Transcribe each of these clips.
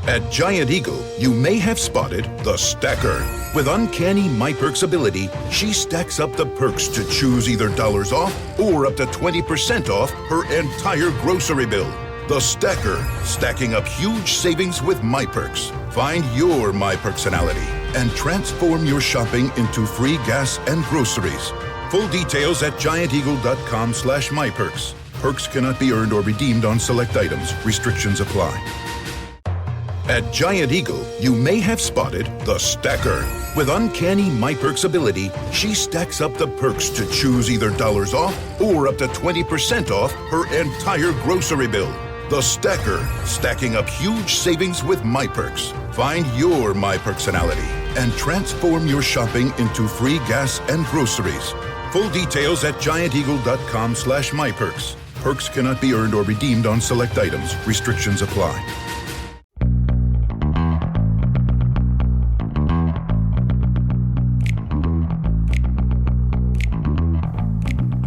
At Giant Eagle, you may have spotted the Stacker. With uncanny My Perks ability, she stacks up the perks to choose either dollars off or up to 20% off her entire grocery bill. The Stacker, stacking up huge savings with My Perks. Find your My Personality and transform your shopping into free gas and groceries. Full details at gianteagle.com/myperks. Perks cannot be earned or redeemed on select items. Restrictions apply. At Giant Eagle, you may have spotted the Stacker. With uncanny My Perks ability, she stacks up the perks to choose either dollars off or up to 20% off her entire grocery bill. The Stacker, stacking up huge savings with My Perks. Find your My Personality and transform your shopping into free gas and groceries. Full details at gianteagle.com/myperks. Perks cannot be earned or redeemed on select items. Restrictions apply.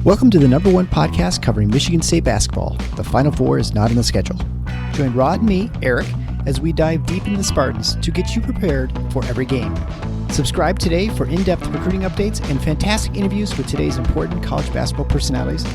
Welcome to the #1 podcast covering Michigan State basketball. The Final Four is not on the schedule. Join Rod and me, Eric, as we dive deep into the Spartans to get you prepared for every game. Subscribe today for in-depth recruiting updates and fantastic interviews with today's important college basketball personalities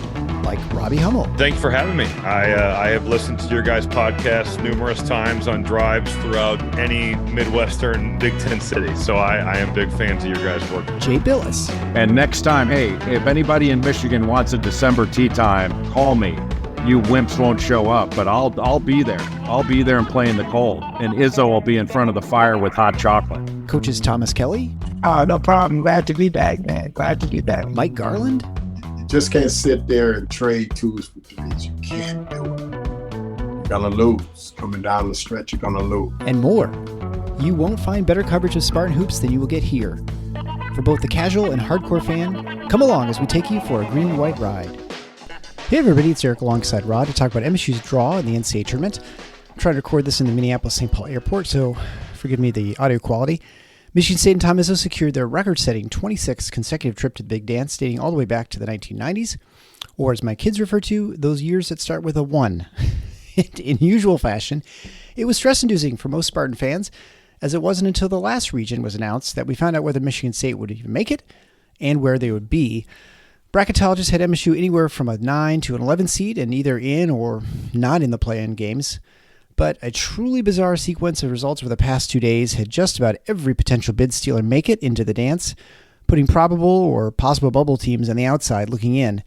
like Robbie Hummel. Thanks for having me. I have listened to your guys' podcast numerous times on drives throughout any Midwestern Big Ten city, so I am big fans of your guys' work. Jay Billis. And next time, hey, if anybody in Michigan wants a December tea time, call me. You wimps won't show up, but I'll be there. I'll be there and play in the cold. And Izzo will be in front of the fire with hot chocolate. Coaches Thomas Kelly. Oh, no problem. Glad to be back, man. Glad to be back. Mike Garland. Just can't sit there and trade twos for threes. You can't do it. You're gonna lose. Coming down the stretch, you're gonna lose. And more. You won't find better coverage of Spartan hoops than you will get here. For both the casual and hardcore fan, come along as we take you for a green and white ride. Hey everybody, it's Eric alongside Rod to talk about MSU's draw in the NCAA tournament. I'm trying to record this in the Minneapolis-St. Paul airport, so forgive me the audio quality. Michigan State and Tom Izzo secured their record-setting 26th consecutive trip to the Big Dance, dating all the way back to the 1990s, or as my kids refer to, those years that start with a 1. In usual fashion, it was stress-inducing for most Spartan fans, as it wasn't until the last region was announced that we found out whether Michigan State would even make it and where they would be. Bracketologists had MSU anywhere from a 9 to an 11 seed and either in or not in the play-in games. But a truly bizarre sequence of results over the past 2 days had just about every potential bid stealer make it into the dance, putting probable or possible bubble teams on the outside looking in.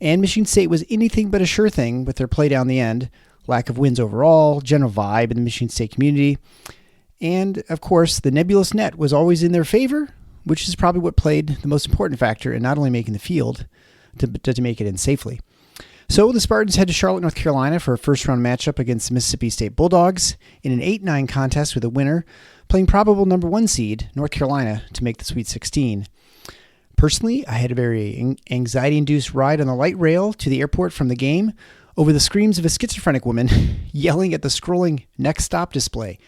And Michigan State was anything but a sure thing with their play down the end, lack of wins overall, general vibe in the Michigan State community. And, of course, the nebulous net was always in their favor, which is probably what played the most important factor in not only making the field, to make it in safely. So the Spartans head to Charlotte, North Carolina for a first-round matchup against the Mississippi State Bulldogs in an 8-9 contest with a winner playing probable #1 seed, North Carolina, to make the Sweet 16. Personally, I had a very anxiety-induced ride on the light rail to the airport from the game over the screams of a schizophrenic woman yelling at the scrolling next stop display.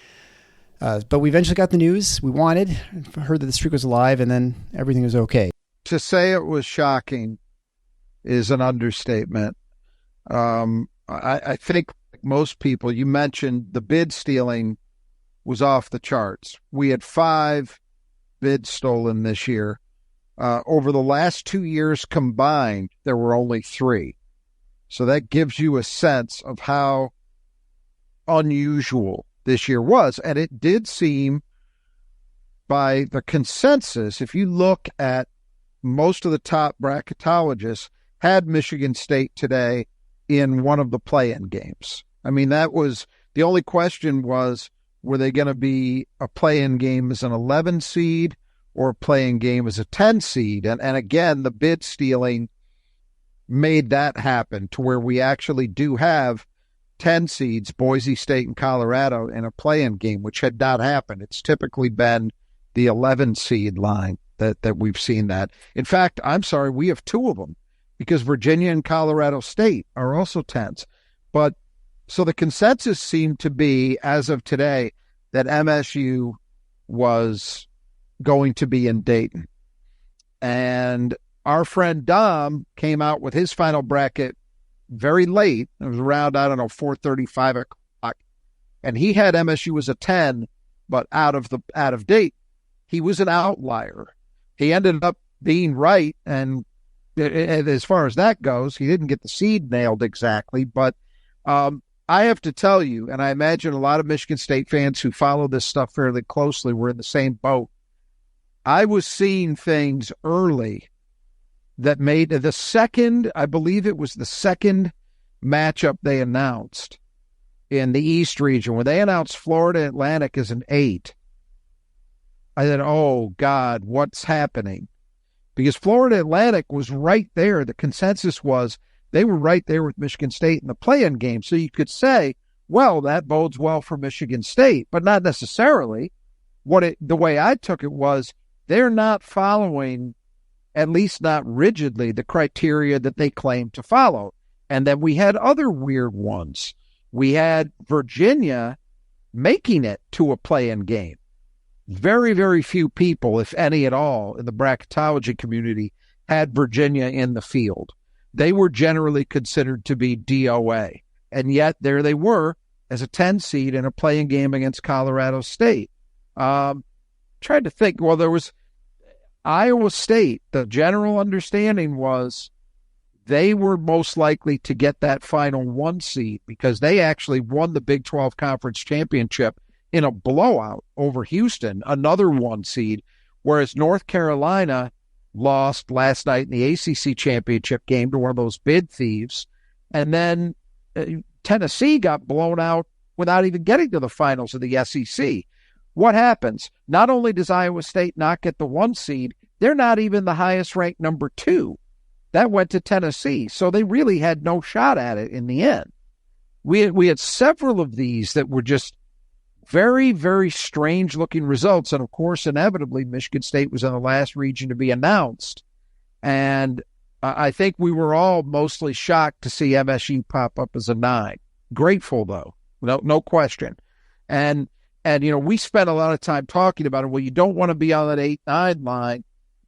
But we eventually got the news we wanted, heard that the streak was alive, and then everything was okay. To say it was shocking is an understatement. I think most people, you mentioned the bid stealing was off the charts. We had 5 bids stolen this year. Over the last 2 years combined, there were only 3. So that gives you a sense of how unusual this year was. And it did seem, by the consensus, if you look at most of the top bracketologists, had Michigan State today in one of the play-in games. I mean, that was the only question was, were they going to be a play-in game as an 11 seed or a play-in game as a 10 seed? And again, the bid stealing made that happen to where we actually do have 10 seeds, Boise State and Colorado, in a play-in game, which had not happened. It's typically been the 11 seed line that we've seen that. In fact, I'm sorry, we have 2 of them because Virginia and Colorado State are also 10s. But so the consensus seemed to be, as of today, that MSU was going to be in Dayton. And our friend Dom came out with his final bracket very late. It was around, 4:30, 5 o'clock. and he had MSU as a 10, but out of date. He was an outlier. He ended up being right, and as far as that goes, he didn't get the seed nailed exactly, but I have to tell you, and I imagine a lot of Michigan State fans who follow this stuff fairly closely were in the same boat. I was seeing things early that made the second, I believe it was the second matchup they announced in the East region, when they announced Florida Atlantic as an 8. I said, oh, God, what's happening? Because Florida Atlantic was right there. The consensus was they were right there with Michigan State in the play-in game. So you could say, well, that bodes well for Michigan State, but not necessarily. The way I took it was they're not following, at least not rigidly, the criteria that they claim to follow. And then we had other weird ones. We had Virginia making it to a play-in game. Very, very few people, if any at all, in the bracketology community had Virginia in the field. They were generally considered to be DOA. And yet there they were as a 10 seed in a play-in game against Colorado State. Tried to think, well, there was Iowa State. The general understanding was they were most likely to get that final 1 seed because they actually won the Big 12 Conference Championship in a blowout over Houston, another 1 seed, whereas North Carolina lost last night in the ACC championship game to one of those bid thieves, and then Tennessee got blown out without even getting to the finals of the SEC. What happens? Not only does Iowa State not get the 1 seed, they're not even the highest ranked number 2. That went to Tennessee, so they really had no shot at it in the end. We had several of these that were just very, very strange-looking results. And, of course, inevitably, Michigan State was in the last region to be announced. And I think we were all mostly shocked to see MSU pop up as a 9. Grateful, though. No question. And we spent a lot of time talking about it. Well, you don't want to be on that 8-9 line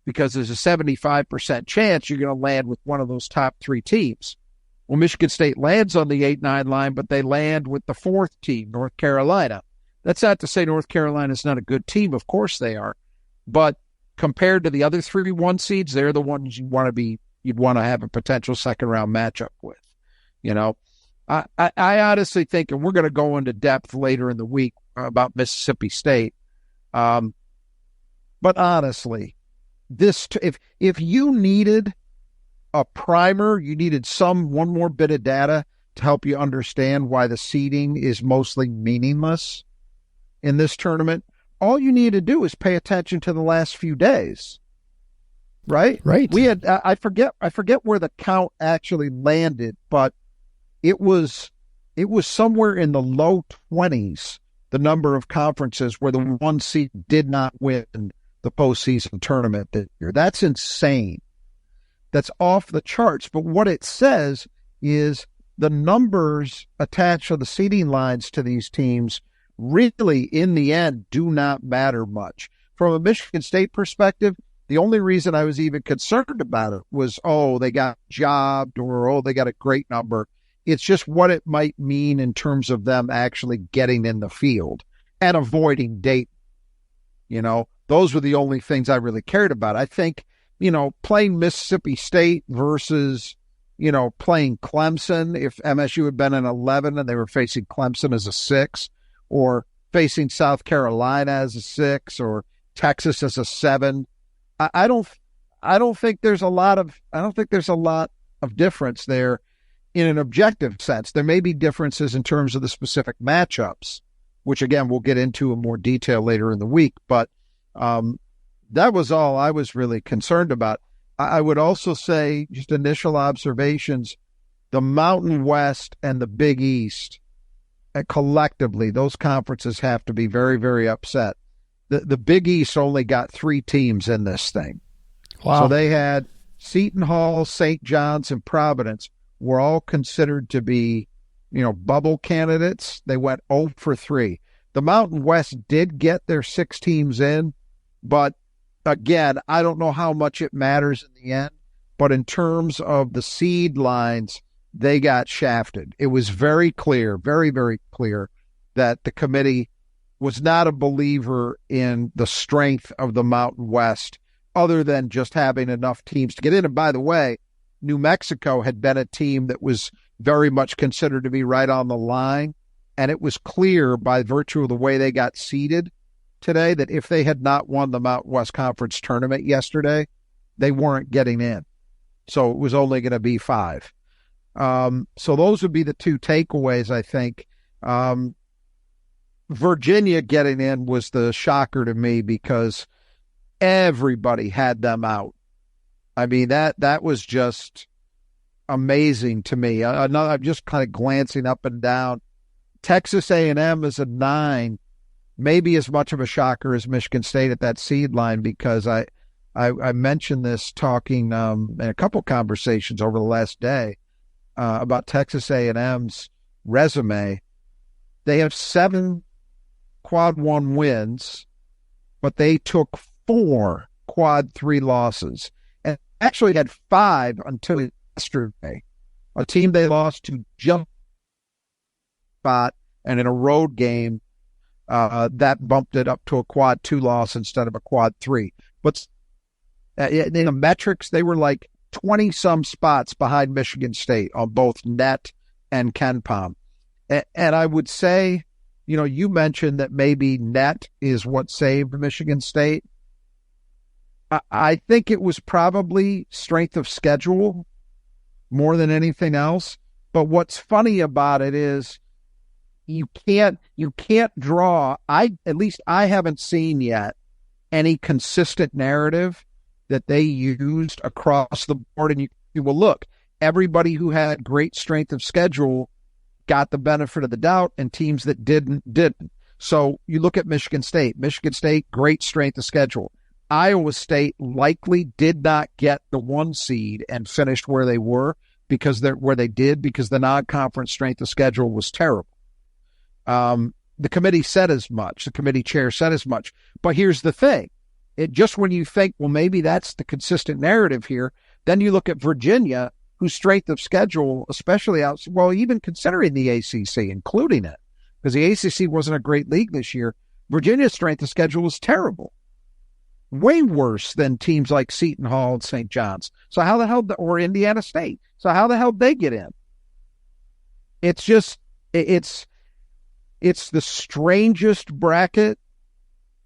because there's a 75% chance you're going to land with one of those top 3 teams. Well, Michigan State lands on the 8-9 line, but they land with the 4th team, North Carolina. That's not to say North Carolina is not a good team. Of course they are. But compared to the other 3 1 seeds, they're the ones you'd want to have a potential second-round matchup with. I honestly think, and we're going to go into depth later in the week about Mississippi State, but honestly, if you needed a primer, you needed one more bit of data to help you understand why the seeding is mostly meaningless in this tournament, all you need to do is pay attention to the last few days. Right? Right. We had I forget where the count actually landed, but it was somewhere in the low 20s, the number of conferences where the 1 seed did not win the postseason tournament this year. That's insane. That's off the charts. But what it says is the numbers attached to the seeding lines to these teams really, in the end, do not matter much. From a Michigan State perspective, the only reason I was even concerned about it was, they got jobbed or, they got a great number. It's just what it might mean in terms of them actually getting in the field and avoiding Dayton. Those were the only things I really cared about. I think, playing Mississippi State versus, playing Clemson, if MSU had been an 11 and they were facing Clemson as a 6, or facing South Carolina as a 6, or Texas as a 7. I don't think there's a lot of difference there in an objective sense. There may be differences in terms of the specific matchups, which again we'll get into in more detail later in the week. But that was all I was really concerned about. I would also say, just initial observations, the Mountain West and the Big East. Collectively, those conferences have to be very, very upset. The Big East only got 3 teams in this thing. Wow. So they had Seton Hall, St. John's, and Providence were all considered to be, bubble candidates. They went 0 for 3. The Mountain West did get their 6 teams in, but again, I don't know how much it matters in the end. But in terms of the seed lines, they got shafted. It was very clear, very, very clear that the committee was not a believer in the strength of the Mountain West other than just having enough teams to get in. And by the way, New Mexico had been a team that was very much considered to be right on the line. And it was clear by virtue of the way they got seeded today that if they had not won the Mountain West Conference tournament yesterday, they weren't getting in. So it was only going to be 5. So those would be the 2 takeaways, I think. Virginia getting in was the shocker to me because everybody had them out. I mean, that was just amazing to me. I'm just kind of glancing up and down. Texas A&M is a 9, maybe as much of a shocker as Michigan State at that seed line, because I mentioned this talking in a couple conversations over the last day about Texas A&M's resume. They have 7 quad 1 wins, but they took 4 quad 3 losses, and actually had 5 until yesterday. A team they lost to just spot, and in a road game that bumped it up to a quad 2 loss instead of a quad 3. But in the metrics, they were like 20 some spots behind Michigan State on both net and KenPom. And I would say, you mentioned that maybe net is what saved Michigan State. I think it was probably strength of schedule more than anything else. But what's funny about it is you can't draw. At least I haven't seen yet any consistent narrative that they used across the board. And you will look, everybody who had great strength of schedule got the benefit of the doubt, and teams that didn't. So you look at Michigan State. Michigan State, great strength of schedule. Iowa State likely did not get the 1 seed and finished where they were because the non-conference strength of schedule was terrible. The committee said as much. The committee chair said as much. But here's the thing. Just when you think, well, maybe that's the consistent narrative here, then you look at Virginia, whose strength of schedule, especially even considering the ACC, including it, because the ACC wasn't a great league this year, Virginia's strength of schedule was terrible. Way worse than teams like Seton Hall and St. John's. So how the hell, or Indiana State. So how the hell did they get in? It's just, it's the strangest bracket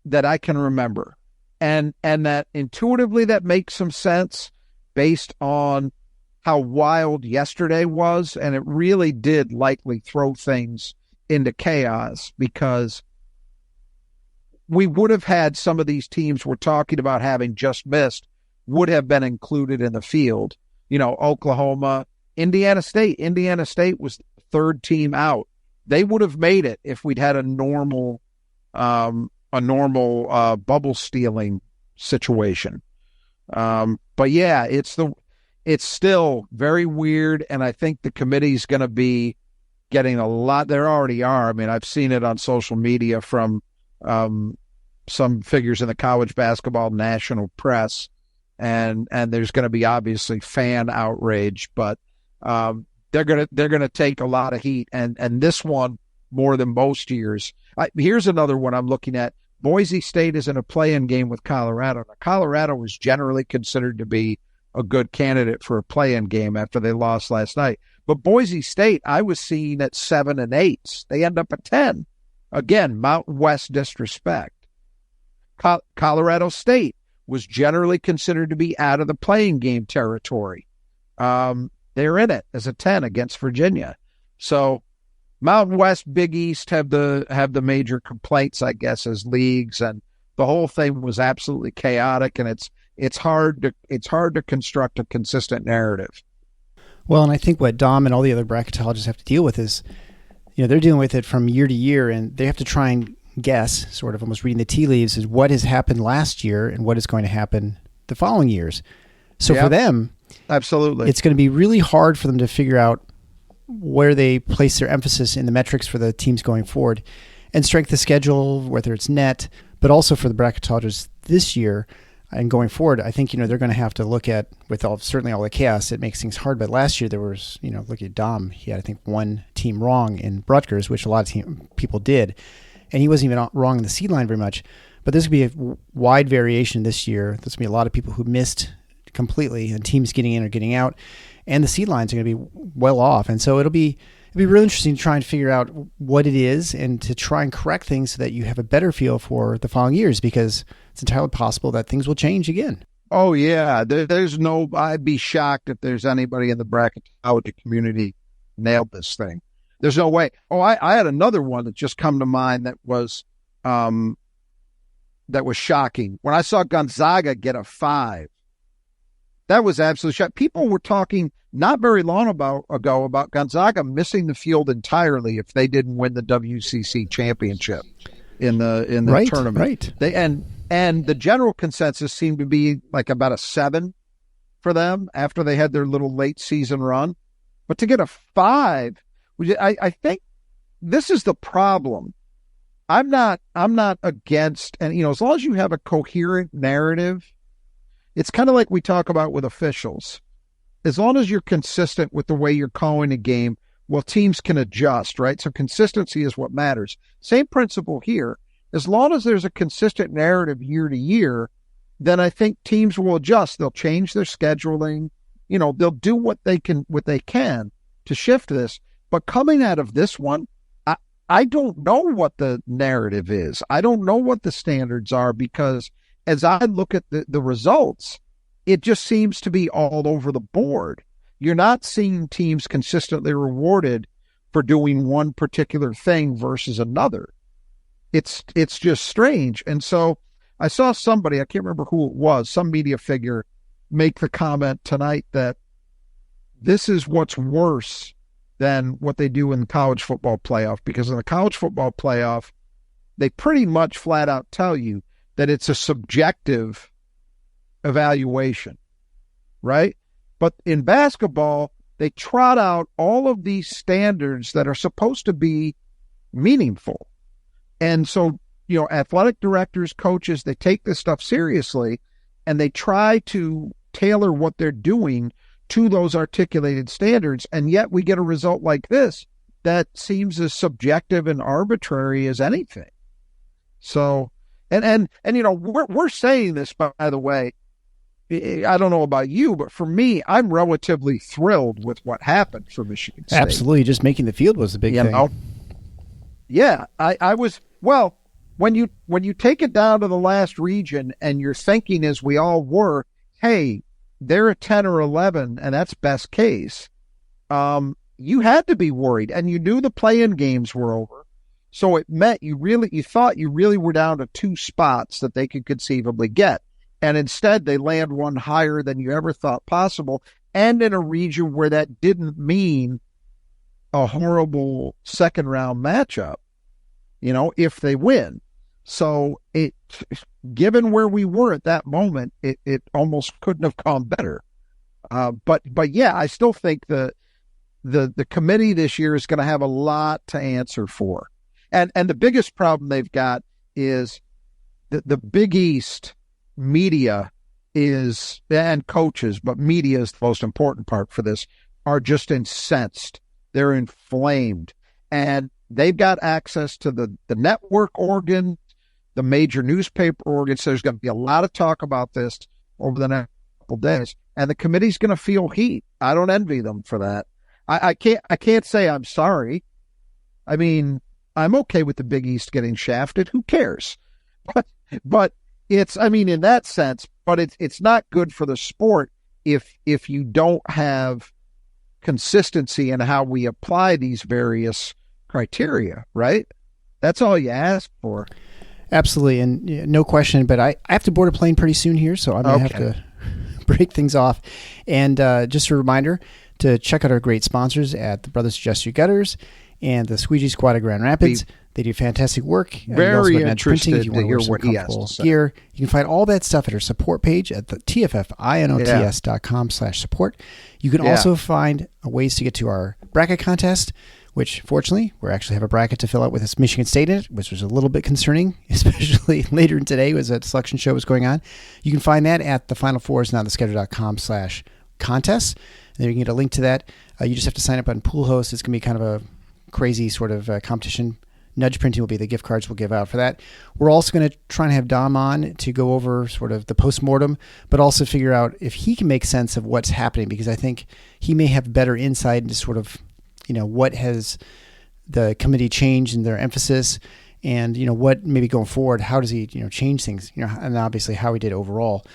that I can remember. And that intuitively that makes some sense based on how wild yesterday was. And it really did likely throw things into chaos, because we would have had some of these teams we're talking about having just missed would have been included in the field. Oklahoma, Indiana State. Indiana State was the 3rd team out. They would have made it if we'd had a normal bubble stealing situation. But yeah, it's still very weird. And I think the committee's going to be getting a lot. There already are. I mean, I've seen it on social media from some figures in the college basketball national press, and there's going to be obviously fan outrage, but they're going to take a lot of heat, and this one more than most years. Here's another one I'm looking at. Boise State is in a play-in game with Colorado. Now, Colorado was generally considered to be a good candidate for a play-in game after they lost last night. But Boise State, I was seeing at 7 and 8. They end up at 10. Again, Mountain West disrespect. Colorado State was generally considered to be out of the playing game territory. They're in it as a 10 against Virginia. So Mountain West, Big East have the major complaints, I guess, as leagues, and the whole thing was absolutely chaotic, and it's hard to construct a consistent narrative. Well, and I think what Dom and all the other bracketologists have to deal with is, they're dealing with it from year to year, and they have to try and guess, sort of almost reading the tea leaves, is what has happened last year and what is going to happen the following years. So for them, absolutely, it's going to be really hard for them to figure out where they place their emphasis in the metrics for the teams going forward, and strength of schedule, whether it's net, but also for the bracketologists this year. And going forward, I think, they're going to have to look at, with certainly all the chaos, it makes things hard. But last year there was, look at Dom. He had, I think, one team wrong in Rutgers, which a lot of people did. And he wasn't even wrong in the seed line very much. But there's going to be a wide variation this year. There's going to be a lot of people who missed completely, and teams getting in or getting out. And the seed lines are going to be well off. And so it'll be really interesting to try and figure out what it is and to try and correct things so that you have a better feel for the following years, because it's entirely possible that things will change again. Oh, yeah. I'd be shocked if there's anybody in the bracketology community nailed this thing. There's no way. Oh, I had another one that just come to mind that was shocking. When I saw Gonzaga get a 5, that was absolutely shocking. People were talking not very long ago about Gonzaga missing the field entirely if they didn't win the WCC championship in the tournament. Right. And the general consensus seemed to be like about a 7 for them after they had their little late season run. But to get a 5, I think this is the problem. I'm not against, and as long as you have a coherent narrative, it's kind of like we talk about with officials. As long as you're consistent with the way you're calling a game, well, teams can adjust, right? So consistency is what matters. Same principle here. As long as there's a consistent narrative year to year, then I think teams will adjust. They'll change their scheduling. They'll do what they can to shift this. But coming out of this one, I don't know what the narrative is. I don't know what the standards are, because as I look at the results, it just seems to be all over the board. You're not seeing teams consistently rewarded for doing one particular thing versus another. It's just strange. And so I saw somebody, I can't remember who it was, some media figure, make the comment tonight that this is what's worse than what they do in the college football playoff, because in the college football playoff, they pretty much flat out tell you that it's a subjective evaluation, right? But in basketball, they trot out all of these standards that are supposed to be meaningful. And so, athletic directors, coaches, they take this stuff seriously, and they try to tailor what they're doing to those articulated standards. And yet we get a result like this that seems as subjective and arbitrary as anything. So, and we're saying this, by the way, I don't know about you, but for me, I'm relatively thrilled with what happened for Michigan State. Absolutely. Just making the field was the big thing. Yeah, I was, well, when you take it down to the last region and you're thinking, as we all were, hey, they're a 10 or 11 and that's best case. You had to be worried, and you knew the play-in games were over. So it meant you thought you really were down to 2 spots that they could conceivably get. And instead they land one higher than you ever thought possible, and in a region where that didn't mean a horrible second round matchup, if they win. So given where we were at that moment, it almost couldn't have gone better. But yeah, I still think the committee this year is going to have a lot to answer for. And the biggest problem they've got is the Big East media and coaches, but media is the most important part for this, are just incensed. They're inflamed. And they've got access to the network organ, the major newspaper organ. So there's going to be a lot of talk about this over the next couple days. And the committee's going to feel heat. I don't envy them for that. I can't say I'm sorry. I mean, I'm okay with the Big East getting shafted. Who cares? But it's, I mean, in that sense, but it's not good for the sport if you don't have consistency in how we apply these various criteria, right? That's all you ask for. Absolutely, and no question. But I have to board a plane pretty soon here, so I'm going to have to break things off. And just a reminder to check out our great sponsors at the Brothers Adjust Your Gutters and the Squeegee Squad of Grand Rapids. They do fantastic work. Very interested to hear what he has to say. Gear. You can find all that stuff at our support page at the tffinots.com/support. You can also find ways to get to our bracket contest, which fortunately we actually have a bracket to fill out with this Michigan State in it, which was a little bit concerning, especially later in today as a selection show was going on. You can find that at the Final Four is now the schedule.com/contests. And there you can get a link to that. You just have to sign up on Pool Host. It's going to be kind of a crazy sort of competition. Nudge printing will be the gift cards we'll give out for that. We're also going to try and have Dom on to go over sort of the postmortem, but also figure out if he can make sense of what's happening, because I think he may have better insight into sort of, what has the committee changed in their emphasis, and, what maybe going forward, how does he, change things, and obviously how he did overall.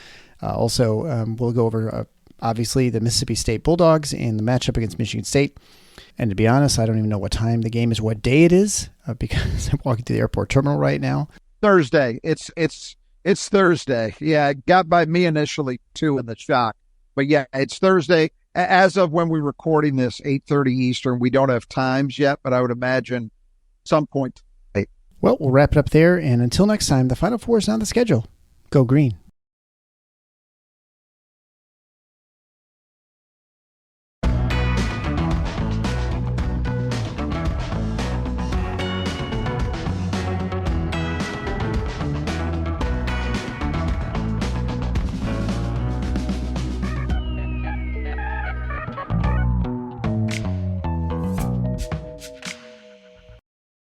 We'll go over, obviously, the Mississippi State Bulldogs and the matchup against Michigan State. And to be honest, I don't even know what time the game is, what day it is, because I'm walking through the airport terminal right now. Thursday. It's Thursday. Yeah, it got by me initially too in the shock. But yeah, it's Thursday. As of when we're recording this, 8:30 Eastern. We don't have times yet, but I would imagine some point. Well, we'll wrap it up there. And until next time, the Final Four is on the schedule. Go green.